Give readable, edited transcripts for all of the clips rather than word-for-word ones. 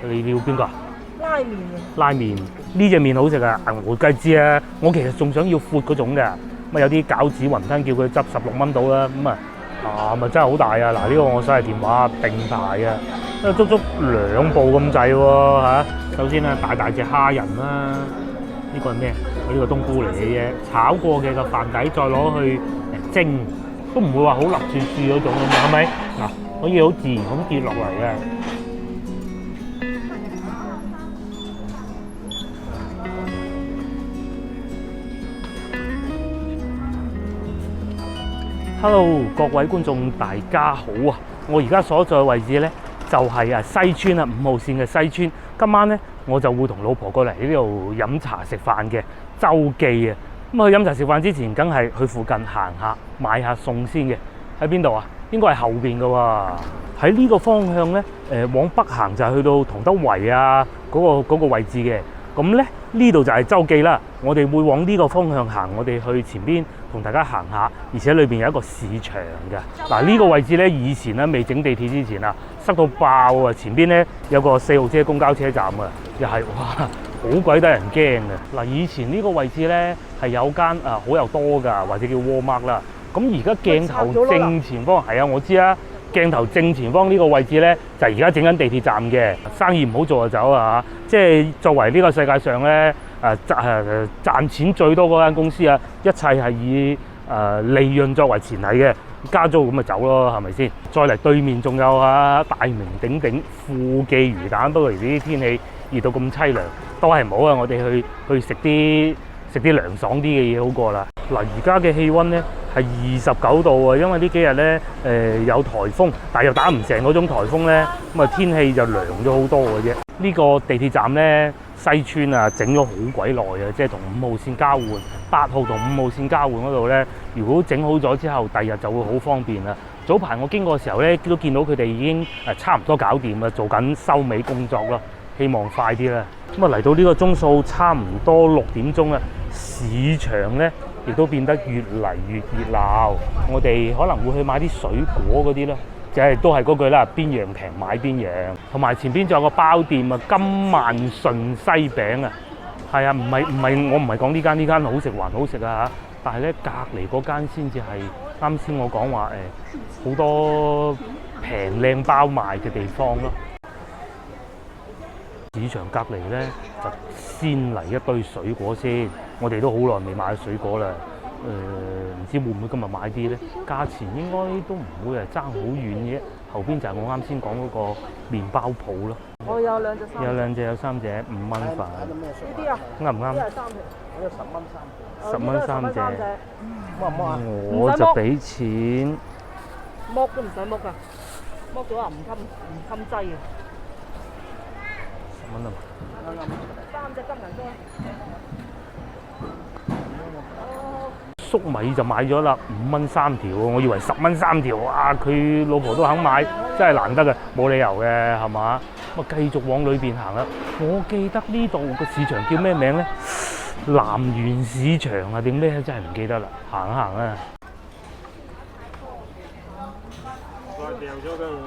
你要邊個啊？拉麵嘅。拉麵呢隻麵好食啊！我梗係知啊，我其實仲想要闊嗰種嘅。咁啊有啲餃子雲吞叫佢執16蚊到啦。咁啊咪真係好大啊！嗱，呢個我手提電話並排啊，足足2部咁滯喎嚇。首先咧大隻蝦仁啦，呢個係咩？呢個冬菇嚟嘅啫，炒過嘅個飯底再攞去蒸，都唔會話好立住嗰種咁啊，係咪？嗱，可以好自然咁跌落嚟嘅。Hello， 各位觀眾大家好啊！我而家所在嘅位置咧就係西村啊，5號線嘅西村。今晚咧我就會同老婆過嚟呢度飲茶食飯嘅周記啊！咁去飲茶食飯之前，梗係去附近行下買下餸先嘅。喺邊度啊？應該係後邊嘅喎。喺呢個方向咧，往北行就係去到同德圍啊嗰個位置嘅。咁咧呢度就係周記啦。我哋會往呢個方向行，我哋去前邊同大家行下，而且裏邊有一個市場嘅。嗱，呢個位置咧，以前咧未整地鐵之前啊，塞到爆啊！前邊咧有個4號車公交車站啊，又係哇好鬼得人驚嘅。嗱，以前呢個位置咧係有間好又多㗎，或者叫 Walmart 啦。咁而家鏡頭正前方係啊，我知啊。鏡頭正前方呢個位置咧，就係而家整緊地鐵站嘅。生意唔好做就走啊！即係作為呢個世界上咧賺錢最多嗰間公司啊，一切係以利潤作為前提嘅，加租咁咪走咯，係咪先？再嚟對面仲有大名鼎鼎富記魚蛋，不過而啲天氣熱到咁凄涼，都係唔好啊！我哋去食啲涼爽啲嘅嘢好過啦。嗱，而家嘅氣温咧係29度啊，因為呢幾日咧有颱風，但係又打唔成嗰種颱風咧，咁啊天氣就涼咗好多嘅啫。呢個地鐵站咧西村啊整咗好鬼耐啊，即係同5號線交換，8號同5號線交換嗰度咧，如果整好咗之後，第日就會好方便啦。早排我經過嘅時候咧，都見到佢哋已經差唔多搞掂啦，做緊收尾工作咯，希望快啲啦。咁啊嚟到呢個鐘數，差唔多6點鐘啦，市場咧亦都變得越嚟越熱鬧。我哋可能會去買啲水果嗰啲啦，就係都係嗰句啦，邊樣平買邊樣。同埋前邊仲有個包店啊，金萬順西餅啊，係啊，唔係我唔係講呢間好食還好食啊嚇，但係咧隔離嗰間先至係啱先我講話好多平靚包賣嘅地方咯。市場隔離咧就先嚟一堆水果先，我哋都好耐未買水果啦。唔知會唔會今日買啲咧？價錢應該都唔會係爭好遠嘅。後邊就係我啱先講嗰個麵包鋪咯。我有2隻3隻。有2隻有3隻5蚊飯。呢啲啊？啱唔啱？呢係3隻。我有10蚊3隻。10蚊3隻。剝唔剝啊？我就俾錢。剝都唔使剝㗎，剝咗啊唔襟劑嘅。10蚊啊嘛。3隻金銀鐘。粟米就買咗啦，5蚊3條，我以為10蚊3條，哇！佢老婆都肯買，真係難得嘅，冇理由嘅，係嘛？咁啊繼續往裏邊行啦。我記得呢度個市場叫咩名咧？南園市場啊定咩？真係唔記得啦。行一行啊！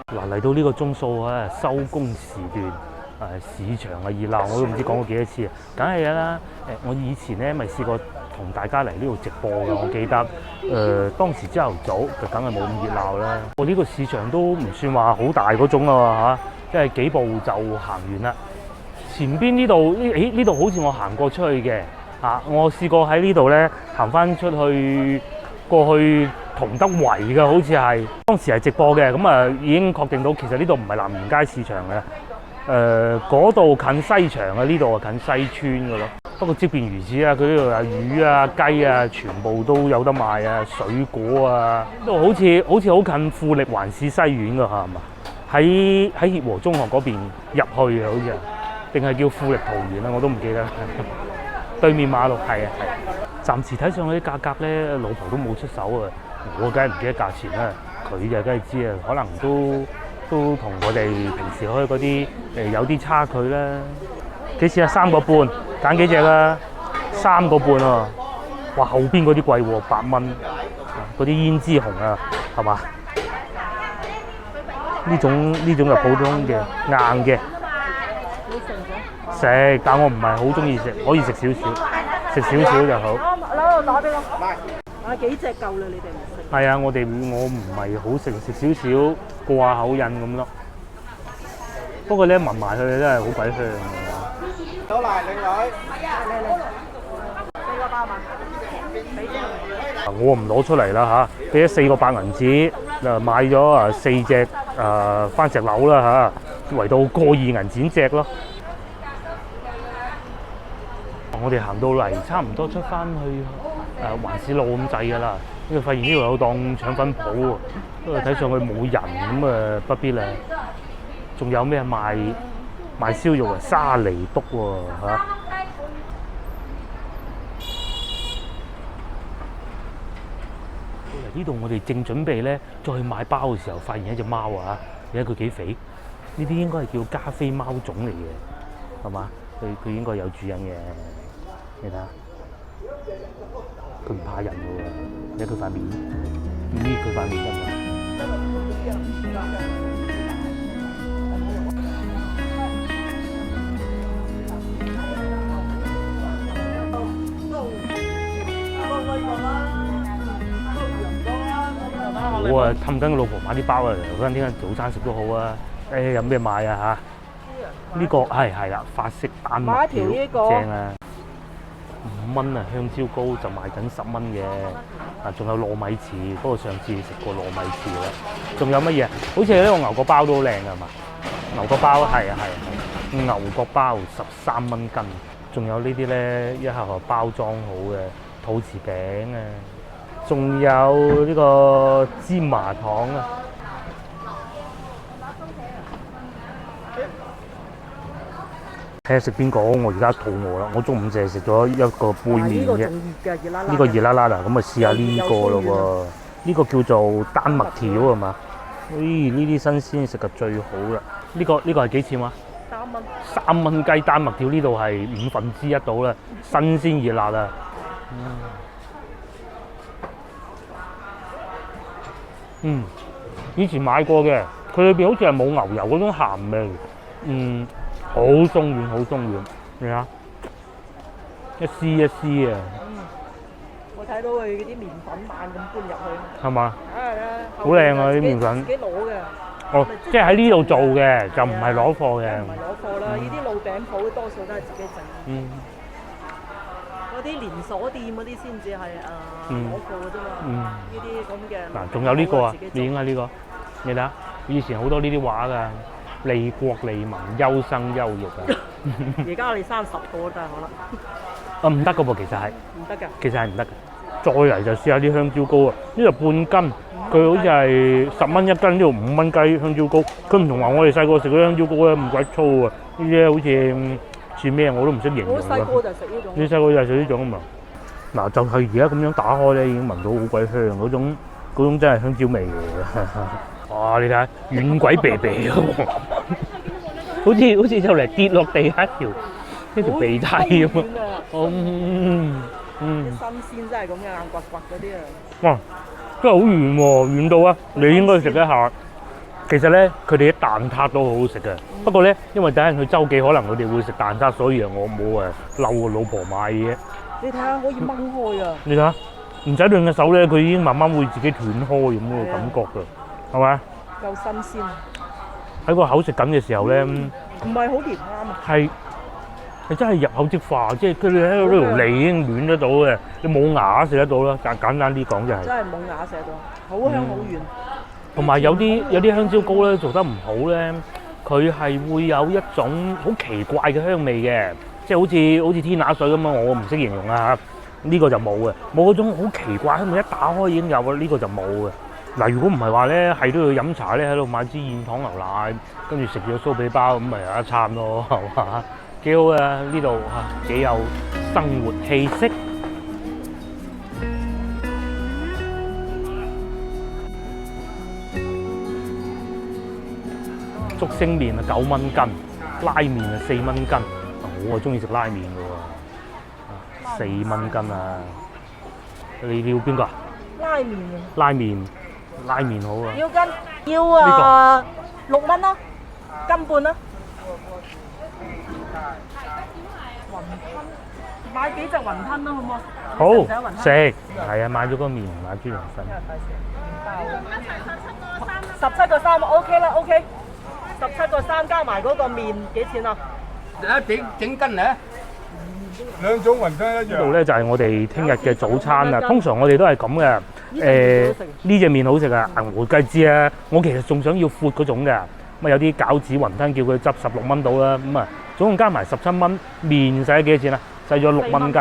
嗱，嚟到呢個鐘數啊，收工時段。市場啊熱鬧，我都唔知講過幾多次啊！梗係啦，我以前咧咪試過同大家嚟呢度直播嘅，我記得。當時朝頭早就梗係冇咁熱鬧啦。我呢個市場都唔算話好大嗰種啊嚇，即係幾步就行完啦。前邊呢度呢度好似我行過出去嘅嚇，我試過喺呢度咧行翻出去過去同德圍嘅，好似係當時係直播嘅，咁啊已經確定到其實呢度唔係南園街市場嘅。嗰度近西場啊，呢度啊近西村嘅咯。不過即便如此啊，佢呢度啊魚啊雞啊全部都有得賣啊，水果啊，呢度好似好近富力環市西苑㗎嚇，係嘛？喺協和中學嗰邊入去啊，好似啊，定係叫富力桃園啊，我都唔記得。對面馬路係啊係。暫時睇上去啲價格咧，老婆都冇出手啊，我梗係唔記得價錢啦，佢就梗係知啊，可能都同我哋平時開嗰啲有啲差距啦。幾錢啊？3個半，揀幾隻啦？3個半喎。哇，後邊嗰啲貴喎，8蚊。嗰啲胭脂紅啊，係嘛？呢種就普通嘅硬嘅，都食咗。食，但我唔係好中意食，可以食少少，食少少就好。攞攞俾我。買幾隻夠啦？你哋唔食？係啊，我唔係好食，食少少過下口癮咁咯。不過咧聞埋佢真係好鬼香㗎。到嚟靚女，四個包嘛？俾啲我唔攞出嚟啦嚇，俾咗4個白銀紙，買咗4隻番石榴啦嚇，圍到過2銀錢隻咯。我哋行到嚟差唔多出翻去環市路咁滯㗎啦，因為發現呢度有檔腸粉鋪喎，不過睇上去冇人咁不必啦。仲有咩賣燒肉沙梨篤喎嚇。呢度我哋正準備咧再去買包嘅時候，發現一隻貓啊！你睇佢幾肥？呢啲應該係叫加菲貓種嚟嘅，係嘛？佢應該有主人嘅。你睇下，佢唔怕人嘅喎。你睇佢塊面，搣佢塊面得唔得？我氹緊個老婆買啲包啊，嗰陣聽日早餐食都好啊。有咩買啊嚇？呢個係啦，法式丹麥條正啊，5蚊啊，香蕉糕就賣緊10蚊嘅。仲有糯米糍，不過上次食過糯米糍啦。仲有乜嘢？好似呢個牛角包都好靚㗎嘛。牛角包係牛角包13蚊斤。仲有呢啲咧，一盒盒包裝好嘅肚臍餅啊。仲有呢個芝麻糖啊！睇下食邊個？我而家肚餓啦！我中午淨係食咗一個杯麵啫。呢個熱辣辣啊！咁啊試下呢個咯喎。呢個叫做丹麥條係嘛？呢啲新鮮食嘅最好啦。呢個係幾錢話？3蚊雞丹麥條，呢度係1/5到啦，新鮮熱辣啊！以前買過嘅，佢裏邊好似係冇牛油嗰種鹹味，好鬆軟，好鬆軟，你睇下，一絲一絲啊！我睇到佢嗰啲麵粉慢咁搬入去。係嘛？好靚啊啲麵粉。自己攞嘅。哦，即係喺呢度做嘅，就唔係攞貨嘅。唔係攞貨啦，呢啲路餅鋪多數都係自己整。嗰啲連鎖店嗰啲先至係攞貨嘅啫嘛。呢啲咁嘅嗱，仲有呢個啊，你影下呢個，你睇下，以前好多呢啲畫㗎，利國利民，優生優育啊。而家我哋生10個都得可能。唔得㗎噃，其實係。唔得㗎。其實係唔得㗎。再嚟就試下啲香蕉糕啊！呢度半斤，佢好似係10蚊一斤，呢度5蚊雞香蕉糕。佢唔同話我哋細個食嗰啲香蕉糕咧咁鬼粗啊！呢啲好似咩我都唔識形容啦。我細個就食呢種。你細個就係食呢種啊嘛？嗱，就係而家咁樣打開咧，已經聞到好鬼香嗰種真係香蕉味嘅。哇！你睇下軟鬼鼻鼻喎，好似就嚟跌落地下一條鼻涕咁啊！新鮮真係咁嘅硬刮刮嗰啲啊！哇，真係好軟喎，軟到啊！你應該食一下。其實咧，佢哋啲蛋撻都好好食嘅。不過咧，因為第一日去周記，可能佢哋會食蛋撻，所以我冇嬲個老婆買嘅。你睇下可以掹開啊！你睇下，唔使兩隻手咧，佢已經慢慢會自己斷開咁嘅感覺㗎，係咪？夠新鮮。喺個口食緊嘅時候咧，唔係好甜啱啊！係真係入口即化，即係佢哋喺度呢條脷已經暖得到嘅，你冇牙食得到啦。簡單啲講就係。真係冇牙食到，好香好軟。同埋有啲香蕉糕咧做得唔好咧，佢係會有一種好奇怪嘅香味嘅，即係好似天拿水咁啊！我唔識形容啊，呢個就冇嘅，冇嗰種好奇怪香味，一打開已經有啦，呢個就冇嘅。嗱，如果唔係話咧，係都要飲茶咧，喺度買支燕塘牛奶，跟住食咗酥皮包，咁咪有一餐咯，係嘛？幾好啊！呢度嚇幾有生活氣息。竹升麵啊9蚊斤，拉麵啊4蚊斤。我中意食拉麵嘅喎，4蚊斤啊！你要邊個啊？拉麵啊！拉麵好啊！要斤要啊6蚊啦，斤半啦。吞，買幾隻雲吞啦，好唔好？好你食唔食雲吞食，係啊，買咗個麵，買豬肉粉。 17個3 OK 啦 ，OK。17個3加埋嗰個麵幾錢啊？整斤咧，2種雲吞一樣。呢度咧就係我哋聽日嘅早餐啦。通常我哋都係咁嘅。呢隻麵好食啊，銀湖雞知啊。我其實仲想要闊嗰種嘅。咁啊有啲餃子雲吞叫佢執16蚊到啦。咁啊總共加埋17蚊，麵使咗幾多錢啊？使咗6蚊雞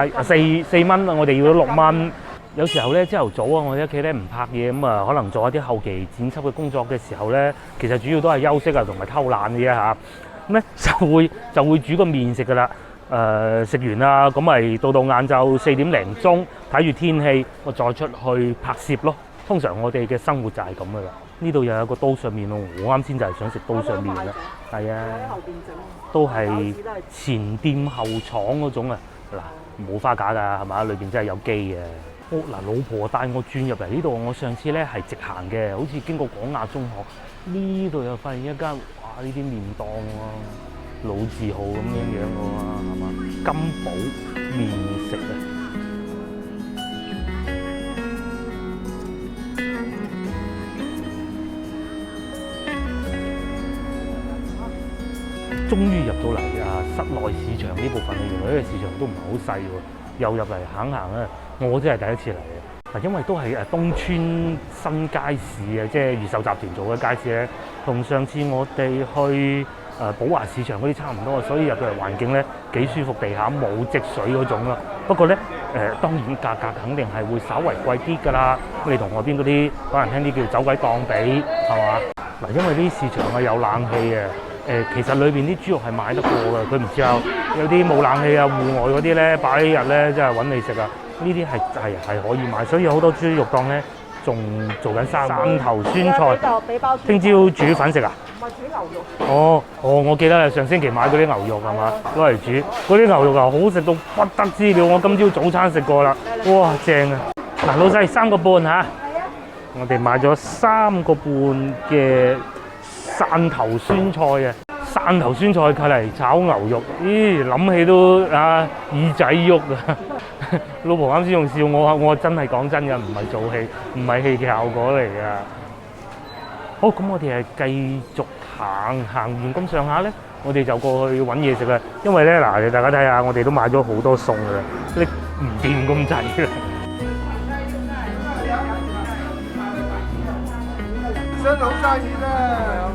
，4蚊啊！我哋要咗6蚊。有時候咧，朝頭早啊，我哋屋企咧唔拍嘢，咁啊可能做一啲後期剪輯嘅工作嘅時候咧，其實主要都係休息啊，同埋偷懶嘅啫嚇。咁咧就會煮個麵食噶啦。食完啦，咁咪到晏晝4點零鐘，睇住天氣，我再出去拍攝咯。通常我哋嘅生活就係咁噶啦。呢度又有個刀削麵咯，我啱先就係想食刀削麵啦。係啊，都係前店後廠嗰種啊。嗱，冇花架㗎，係嘛？裏邊真係有機嘅。嗱，老婆帶我轉入嚟呢度，我上次咧係直行嘅，好似經過廣亞中學，呢度又發現一間，哇！呢啲麵檔喎，老字號咁樣嘅喎，係嘛？金寶麵食啊！終於入到嚟啊！室內市場呢部分啊，原來呢個市場都唔係好細喎，又入嚟行行啊！我真係第一次嚟嘅，嗱，因為都係東村新街市啊，即係越秀集團做嘅街市咧，同上次我哋去寶華市場嗰啲差唔多，所以入到嚟環境咧幾舒服，地下冇積水嗰種咯。不過咧當然價格肯定係會稍為貴啲㗎啦。咁你同外邊嗰啲可能聽啲叫走鬼檔比係嘛？嗱，因為啲市場啊有冷氣嘅。其實裏邊啲豬肉係買得過㗎，佢唔知有啲冇冷氣啊、戶外嗰啲咧擺一日咧，真係揾你食啊！呢啲係可以買，所以好多豬肉檔咧仲做緊汕頭酸菜。聽朝煮粉食啊？唔係煮牛肉。哦，我記得啦，上星期買嗰啲牛肉係嘛，攞嚟煮，嗰啲牛肉啊好食到不得之了，我今朝早餐食過啦，哇正啊！嗱，老細3個半嚇。係啊。我哋買咗3個半嘅汕頭酸菜啊！汕頭酸菜佢嚟炒牛肉，咦諗起都耳仔喐啊！老婆啱先仲笑我真係講真嘅，唔係做戲，唔係戲嘅效果嚟㗎。好，咁我哋係繼續行完咁上下咧，我哋就過去揾嘢食啦。因為咧嗱，大家睇下，我哋都買咗好多餸㗎啦，拎唔掂咁滯㗎。新好生意啦！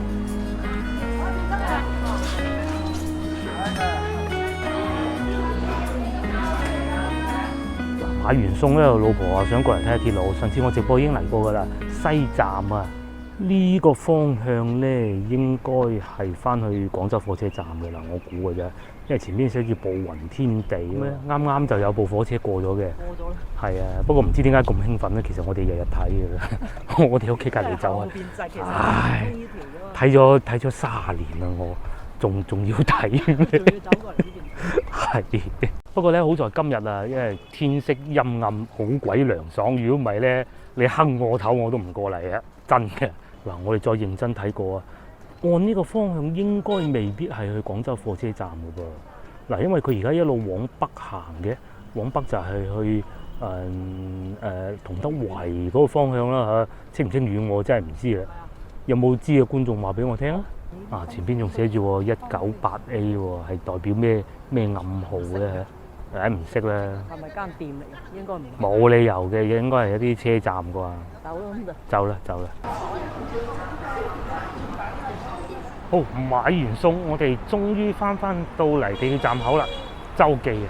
買完餸咧，老婆話想過嚟睇下鐵路。上次我直播已經嚟過㗎啦，西站啊，呢個方向咧應該係翻去廣州火車站㗎啦，我估㗎啫。因為前邊寫住步雲天地咩，啱啱就有部火車過咗嘅。過咗啦。係啊，不過唔知點解咁興奮咧？其實我哋日日睇㗎啦，我哋屋企隔離走啊。唉，睇咗30年啦，我仲要睇。仲要走過嚟呢邊。係。不過咧，好在今日啊，因為天色陰暗，好鬼涼爽。如果唔係咧，你坑我頭我都唔過嚟啊！真嘅。嗱，我哋再認真睇過啊，按呢個方向應該未必係去廣州火車站㗎噃。嗱，因為佢而家一路往北行嘅，往北就係去同德圍嗰個方向啦嚇。清唔清遠我真係唔知啦。有冇知嘅觀眾話俾我聽啊？啊，前邊仲寫住198A 喎，係代表咩暗號咧？唔識啦。係咪間店嚟嘅？應該唔係。冇理由嘅，應該係一啲車站啩。走啦咁就。走啦，走啦。好，買完餸，我哋終於翻到嚟地鐵站口啦，洲記啊！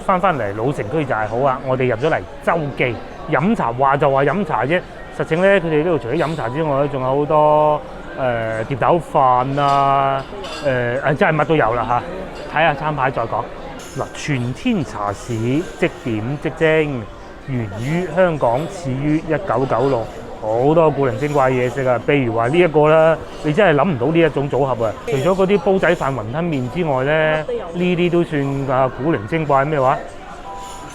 翻嚟老城區就係好啊！我哋入咗嚟洲記飲茶，話就話飲茶啫，實情咧佢哋呢度除咗飲茶之外咧，仲有好多碟頭飯啊，真係乜都有啦嚇！睇下餐牌再講。嗱，全天茶市即點即蒸，源於香港，始於1996，好多古靈精怪嘢食啊！譬如話呢一個啦，你真係諗唔到呢一種組合啊！除咗嗰啲煲仔飯、雲吞麵之外咧，呢啲都算古靈精怪。咩話？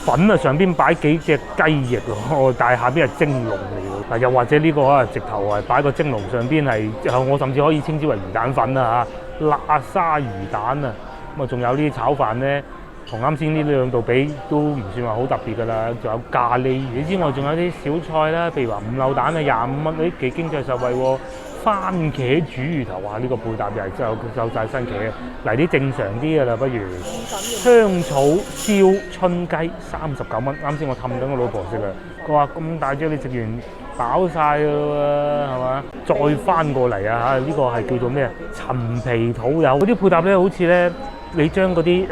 粉啊上邊擺幾隻雞翼喎，但係下邊係蒸籠嚟喎。嗱，又或者呢個啊，直頭係擺個蒸籠上邊係，我甚至可以稱之為魚蛋粉啊嚇，辣沙魚蛋啊！咁啊，仲有呢啲炒飯咧。同啱先呢兩道比都唔算話好特別㗎啦。仲有咖喱魚之外，仲有啲小菜啦，譬如話五柳蛋啊，25蚊，幾經濟實惠喎。番茄煮魚頭，哇！呢個配搭又係真係夠晒新奇嘅。嚟啲正常啲㗎啦，不如香草燒春雞39蚊。啱先我氹緊我老婆食啊，佢話咁大隻你食完飽晒㗎喎，係嘛？再翻過嚟啊嚇，呢個係叫做咩啊？陳皮土柚嗰啲配搭咧，好似咧你將嗰啲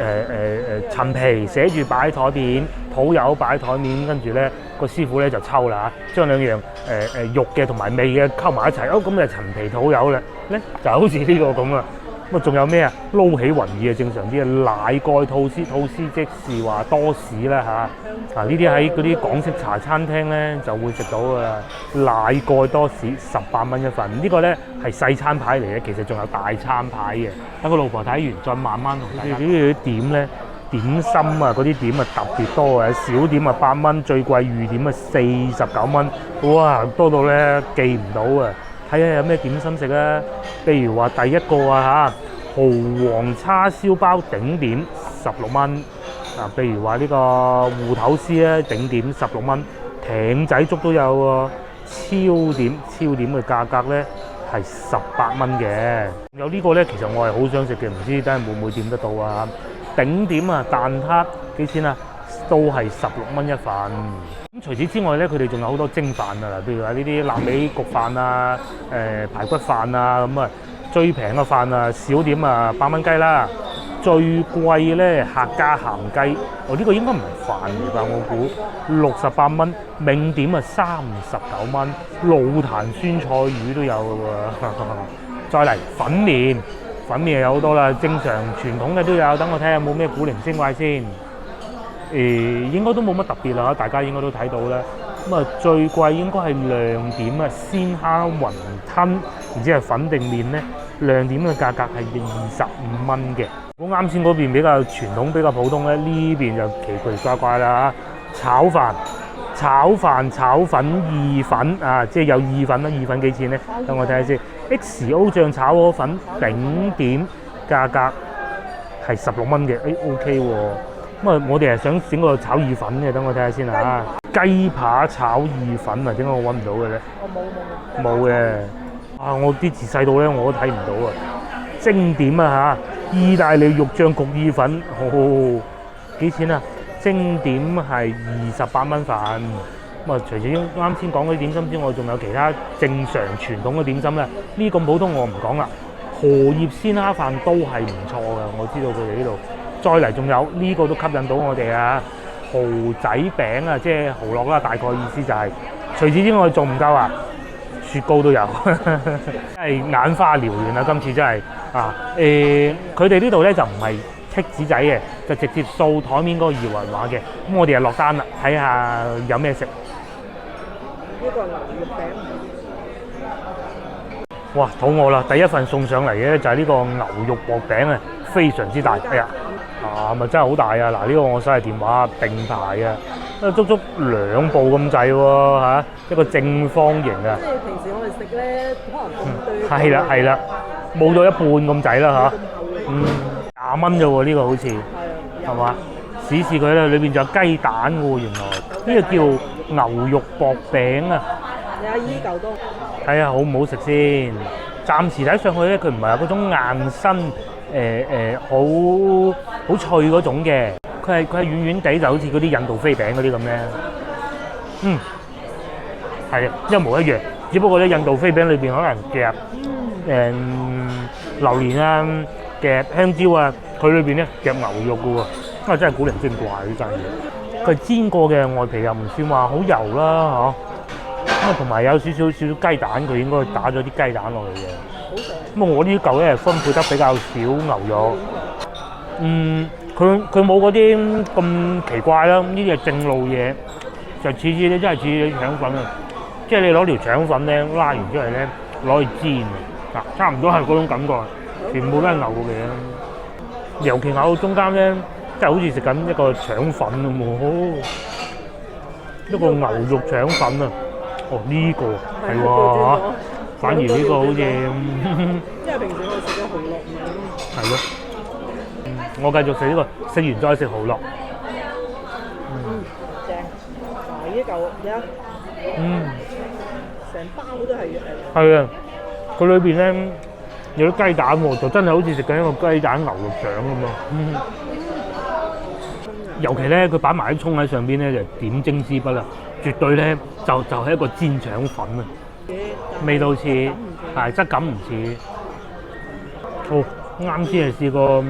陳皮寫住擺喺台面，土柚擺喺台面，跟住咧個師傅咧就抽啦嚇，將兩樣肉嘅同埋味嘅溝埋一齊，咁就陳皮土柚啦，咧就好似呢個咁啊。咁啊，仲有咩啊？撈起雲耳啊，正常啲啊，奶蓋吐司，吐司即是話多士啦嚇。呢啲喺嗰啲港式茶餐廳咧就會食到㗎啦。奶蓋多士18蚊一份，呢個咧係細餐牌嚟嘅，其實仲有大餐牌嘅。等個老婆睇完再慢慢同大家。呢啲點咧？點心啊，嗰啲點啊特別多嘅，小點啊8蚊，最貴御點啊49蚊，哇，多到咧記唔到啊！睇下有咩點心食啊？譬如話第一個啊嚇，蠔皇叉燒包頂點16蚊啊！譬如話呢個芋頭絲咧頂點16蚊，艇仔粥都有喎，超點嘅價格咧係18蚊嘅。有呢個咧，其實我係好想食嘅，唔知等陣會唔會點得到啊？頂點啊，蛋撻幾錢啊？都係16蚊一份。咁除此之外咧，佢哋仲有好多蒸飯啊，譬如話呢啲臘味焗飯啊、排骨飯啊咁啊，最平嘅飯啊，小點啊8蚊雞啦，最貴咧客家鹹雞，呢個應該唔係飯嚟㗎，我估68蚊，名點啊39蚊，老壇酸菜魚都有㗎喎。再嚟粉麵有好多啦，正常傳統嘅都有，等我睇下有冇咩古靈精怪先。應該都冇乜特別啦，大家應該都睇到啦。咁啊，最貴應該係亮點啊，鮮蝦雲吞，然之後粉定麵咧，亮點嘅價格係25蚊嘅。如果啱先嗰邊比較傳統、比較普通咧，呢邊就奇怪怪啦嚇。炒粉意粉啊，即係有意粉啦，意粉幾錢咧？等我睇下先。XO 醬炒河粉頂點價格係16蚊嘅，OK 喎。咁啊，我哋係想整個炒意粉嘅，等我睇下先嚇。雞扒炒意粉啊，點解我揾唔到嘅咧？我冇嘅。啊，我啲字細到咧我都睇唔到啊。蒸點啊嚇，意大利肉醬焗意粉，幾錢啊？蒸點係28蚊份。咁啊，除咗啱先講嗰啲點心之外，仲有其他正常傳統嘅點心咧。呢咁普通我唔講啦。荷葉鮮蝦飯都係唔錯嘅，我知道佢哋呢度。再嚟仲有呢個都吸引到我哋啊！蠔仔餅啊，即係蠔烙啦，大概意思就係。除此之外仲唔夠啊？雪糕都有，真係眼花繚亂啊！今次真係啊佢哋呢度咧就唔係剔紙仔嘅，就直接掃台面嗰個二維碼嘅。咁我哋就落單啦，睇下有咩食。呢個牛肉餅。哇！肚餓啦！第一份送上嚟嘅就係呢個牛肉薄餅啊，非常之大。哎呀！咪真係好大啊！嗱，呢個我手提電話並排啊，足足2部咁滯喎嚇，一個正方形啊。即係平時我哋食咧，可能咁對。係啦，冇咗一半咁滯啦嚇。20蚊啫喎，呢個好似係嘛？試試佢啦，裏邊仲有雞蛋喎，原來呢個叫牛肉薄餅啊。你阿姨嚿多。睇下好唔好食先。暫時睇上去咧，佢唔係嗰種硬身。好脆嗰種嘅，佢係軟軟地，就好似嗰啲印度飛餅嗰啲咁咧。係啊，一模一樣，只不過咧印度飛餅裏邊可能夾榴蓮啊、夾香蕉啊，佢裏邊咧夾牛肉嘅喎，真係古靈精怪呢單嘢。佢煎過嘅外皮又唔算話好油啦，咁同埋有少少雞蛋，佢應該打咗啲雞蛋落去嘅。咁我呢嚿咧分配得比較少牛肉，佢冇嗰啲咁奇怪啦。呢啲係正路嘢，就似咧真係似腸粉啊！即係你攞條腸粉咧拉完出嚟咧攞去煎啊，差唔多係嗰種感覺，全部都係牛嘅。尤其咬到中間咧，真係好似食緊一個腸粉咁喎，一個牛肉腸粉啊！呢個係喎。反而呢個好似，因為平時我哋食咗紅蘿蔔。係咯，我繼續食呢個，食完再食蠔烙。正。嗱，呢嚿而家成包都係係啊，佢裏邊咧有啲雞蛋喎，就真係好似食緊一個雞蛋牛肉掌咁啊！尤其咧，佢擺埋啲葱喺上邊咧，就點睛之筆啦，絕對咧就係一個煎腸粉啊！味道似，係質感唔似。好啱先係試過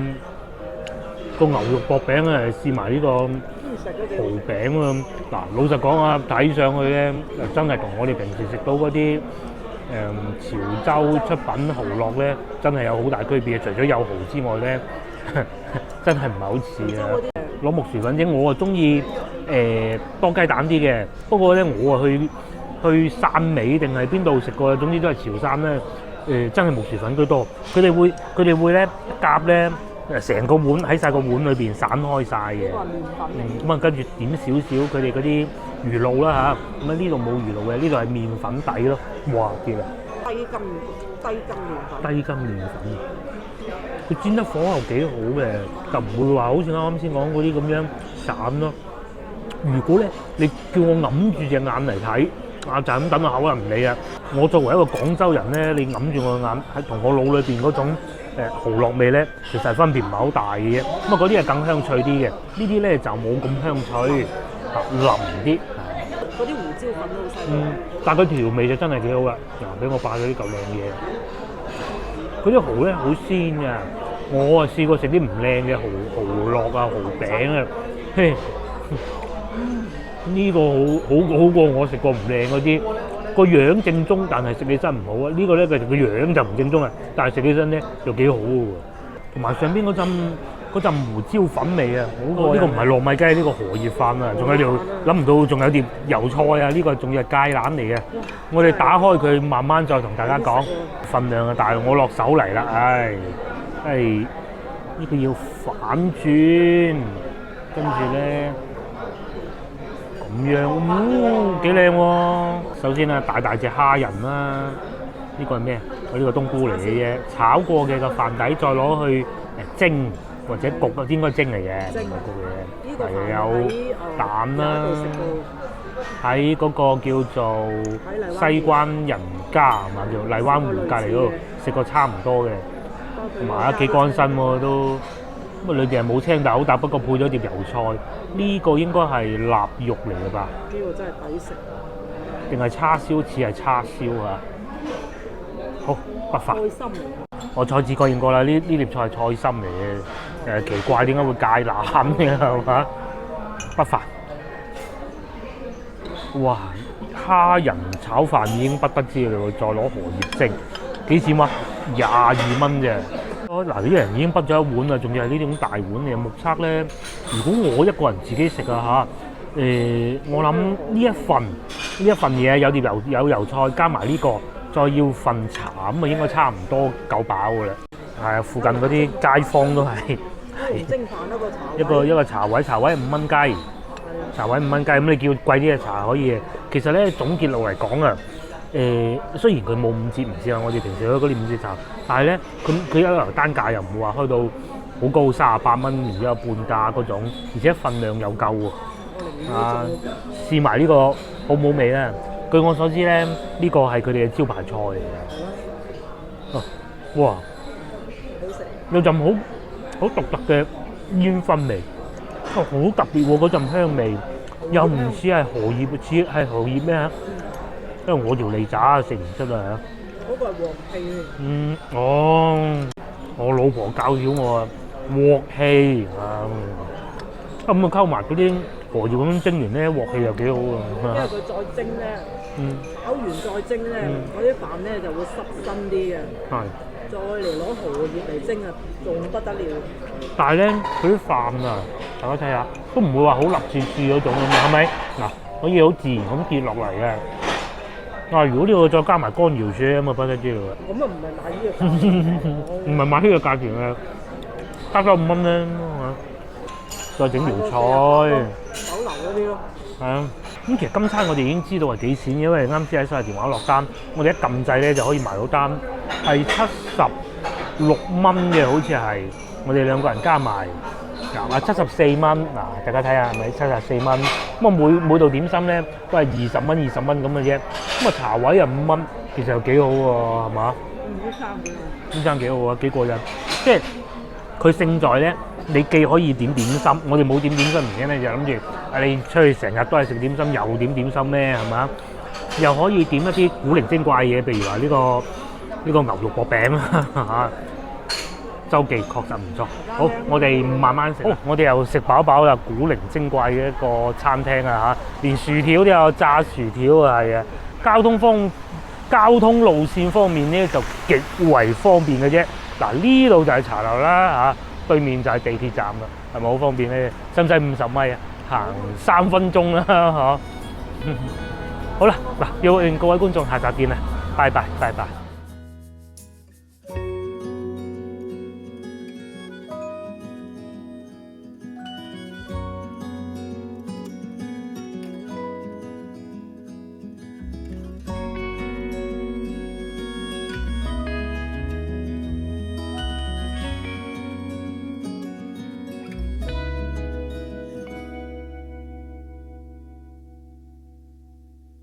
個牛肉薄餅啊，試埋呢個蠔餅啊！嗱，老實講啊，睇上去咧，真係同我哋平時食到嗰啲潮州出品蠔烙咧，真係有好大區別。除咗有蠔之外咧，真係唔係好似啊！攞木薯粉蒸，我啊中意多雞蛋啲嘅。不過咧，我啊去汕尾定係邊度食過，總之都係潮汕咧。真係木薯粉居多。佢哋會咧夾咧成個碗喺晒個碗裏邊散開晒嘅。咁啊跟住點少少佢哋嗰啲魚露啦嚇。咁啊呢度冇魚露嘅，呢度係麵粉底咯。哇！啲啊！低筋麵粉。低筋麵粉。佢煎得火候幾好嘅，就唔會話好似啱啱先講嗰啲咁樣散咯。如果咧你叫我揞住隻眼嚟睇，就咁等個口啊唔理啊！我作為一個廣州人咧，你揞住我個眼，喺同我腦裏邊嗰種蠔烙味咧，其實分別唔係好大嘅啫。咁啊嗰啲係更香脆啲嘅，呢啲咧就冇咁香脆，腍啲。嗰啲胡椒粉都好犀利。但係佢調味就真係幾好啦。嗱，俾我擺咗呢嚿靚嘢。嗰啲蠔咧好鮮㗎。我啊試過食啲唔靚嘅蠔烙啊、蠔餅啊，嘿，呢個好過我食過唔靚嗰啲，個樣正宗，但係食起身唔好啊。呢個咧佢個樣就唔正宗啊，但係食起身咧又幾好喎。同埋上邊嗰陣胡椒粉味啊，好過呢個唔係糯米雞，呢個荷葉飯啊，仲有條諗唔到仲有碟油菜啊，呢個仲要係芥蘭嚟嘅。我哋打開佢，慢慢再同大家講份量啊，大我落手嚟啦，呢個要反轉，跟住咧咁樣，幾靚喎！首先啊，大隻蝦仁啦，呢個係咩？我呢個冬菇嚟嘅啫，炒過嘅個飯底，再攞去蒸或者焗啊，應該蒸嚟嘅，唔係焗嘅。係有蛋啦，喺嗰個叫做西關人家係嘛，叫荔灣湖隔離嗰度食過差唔多嘅。同埋幾乾身喎都，咁啊裏邊係冇青豆，但不過配咗碟油菜，呢個應該係臘肉嚟嘅吧？呢個真係抵食。定係叉燒？似係叉燒啊！好，不發。菜心嚟。我菜字確認過啦，呢碟菜係菜心嚟嘅。奇怪點解會芥蘭嘅係嘛？不發。哇！蝦仁炒飯已經不得之啦喎，再攞荷葉蒸。幾錢啊？22蚊啫。嗱，啲人已經畢咗一碗啦，仲要係呢種大碗嘅。目測咧，如果我一個人自己食啊嚇，我諗呢一份嘢有碟有油菜，加埋呢個，再要份茶咁啊，應該差唔多夠飽噶啦。係啊，附近嗰啲街坊都係蒸飯一個茶位，茶位5蚊雞，茶位5蚊雞，咁你叫貴啲嘅茶可以。其實咧總結落嚟講啊。雖然佢冇5折唔知啊，我哋平時嗰啲5折茶，但係咧佢一流單價又唔會話開到好高38蚊，然之後半價嗰種，而且份量又夠喎。試埋呢個好唔好味咧？據我所知咧，呢個係佢哋嘅招牌菜嚟嘅。哇！有陣好獨特嘅煙燻味，好特別喎嗰陣香味，又唔似係荷葉，似係荷葉咩啊？因為我條脷渣食唔出啊！嗰個係鑊氣。我老婆教曉我啊，鑊氣啊！咁啊溝埋嗰啲荷葉咁蒸完咧，鑊氣又幾好啊！因為佢再蒸咧，炒完再蒸咧，嗰啲飯咧就會濕身啲嘅。係。再嚟攞荷葉嚟蒸啊，仲不得了！但係咧，佢啲飯啊，大家睇下，都唔會話好立住嗰種咁，係咪？嗱，可以好自然咁跌落嚟嘅。如果呢個再加埋乾瑤柱咁啊，不得之啦！咁啊，唔係買呢個價錢，唔係買呢個價錢嘅，加咗5蚊咧，再整瑤菜。酒樓嗰啲咯。係啊，咁其實今餐我哋已經知道係幾錢，因為啱先喺手提電話落單，我哋一撳掣咧就可以埋到單，係76蚊嘅，好似係。我哋兩個人加埋74蚊嗱，大家睇下係咪74蚊？咁啊每道點心咧都係20蚊咁嘅啫。咁啊茶位啊5蚊，其實又幾好喎，係嘛？呢餐幾好。呢餐幾好啊，幾過癮。即係佢勝在咧，你既可以點心，我哋冇點心唔驚咧，就諗住你出去成日都係食點心，又點心咩係嘛？又可以點一啲古靈精怪嘢，譬如話呢個牛肉薄餅啊。周記確實唔錯，好，我哋慢慢食。好，我哋又食飽飽啦，古靈精怪嘅一個餐廳啊嚇，連薯條都有炸薯條啊，係啊。交通路線方面咧就極為方便嘅啫。嗱呢度就係茶樓啦嚇，對面就係地鐵站啦，係咪好方便咧？使唔使50米啊？行3分鐘啦嚇。好啦，嗱，要各位觀眾下集見啦，拜拜。